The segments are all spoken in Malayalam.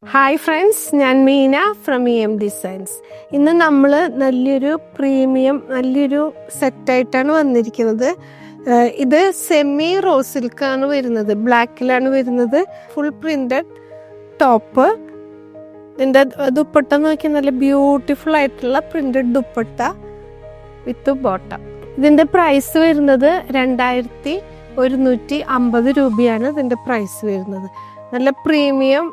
ഹായ് ഫ്രണ്ട്സ്, ഞാൻ മീന ഫ്രം EM ഡിസൈൻസ്. ഇന്ന് നമ്മൾ നല്ലൊരു സെറ്റായിട്ടാണ് വന്നിരിക്കുന്നത്. ഇത് സെമി റോ സിൽക്കാണ് വരുന്നത്, ബ്ലാക്കിലാണ് വരുന്നത്. Full printed top. ഇതിൻ്റെ ദുപ്പട്ട നോക്കി നല്ല ബ്യൂട്ടിഫുൾ ആയിട്ടുള്ള പ്രിന്റഡ് ദുപ്പട്ട വിത്ത് ബോട്ടം. ഇതിൻ്റെ പ്രൈസ് വരുന്നത് 2150 രൂപയാണ് ഇതിൻ്റെ പ്രൈസ് വരുന്നത്. നല്ല പ്രീമിയം,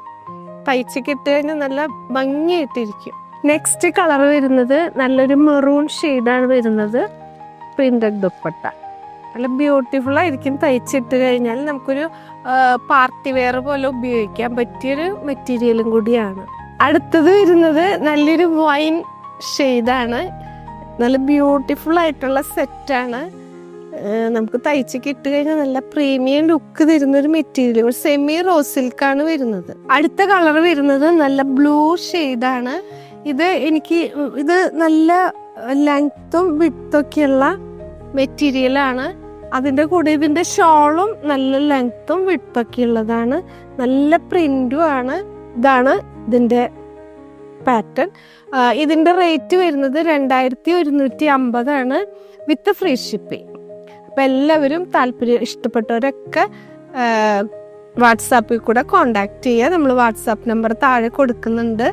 തയ്ച്ച് കിട്ടി കഴിഞ്ഞാൽ നല്ല ഭംഗിയായിട്ടിരിക്കും. നെക്സ്റ്റ് കളർ വരുന്നത് നല്ലൊരു മെറൂൺ ഷെയ്ഡാണ് വരുന്നത്. പ്രിന്റഡ് ദുപ്പട്ട നല്ല ബ്യൂട്ടിഫുൾ ആയിരിക്കും. തയ്ച്ചിട്ട് കഴിഞ്ഞാൽ നമുക്കൊരു പാർട്ടി വെയർ പോലെ ഉപയോഗിക്കാൻ പറ്റിയൊരു മെറ്റീരിയലും കൂടിയാണ്. അടുത്തത് വരുന്നത് നല്ലൊരു വൈൻ ഷെയ്ഡാണ്. നല്ല ബ്യൂട്ടിഫുൾ ആയിട്ടുള്ള സെറ്റാണ്. നമുക്ക് തയ്ച്ച് കിട്ടി കഴിഞ്ഞാൽ നല്ല പ്രീമിയം ലുക്ക് തരുന്നൊരു മെറ്റീരിയൽ. സെമി റോ സിൽക്കാണ് വരുന്നത്. അടുത്ത കളർ വരുന്നത് നല്ല ബ്ലൂ ഷെയ്ഡാണ്. ഇത് നല്ല ലെങ്ത്തും വിഡ്ത്തൊക്കെയുള്ള മെറ്റീരിയലാണ്. അതിൻ്റെ കൂടെ ഇതിൻ്റെ ഷോളും നല്ല ലെങ്ത്തും വിഡ്ത്തൊക്കെ ഉള്ളതാണ്. നല്ല പ്രിന്റും ആണ്. ഇതാണ് ഇതിൻ്റെ പാറ്റേൺ. ഇതിൻ്റെ റേറ്റ് വരുന്നത് 2150 ആണ് വിത്ത് ഫ്രീ ഷിപ്പിംഗ്. അപ്പം എല്ലാവരും ഇഷ്ടപ്പെട്ടവരൊക്കെ വാട്സാപ്പിൽ കൂടെ കോണ്ടാക്ട് ചെയ്യുക. നമ്മൾ വാട്സാപ്പ് നമ്പർ താഴെ കൊടുക്കുന്നുണ്ട്.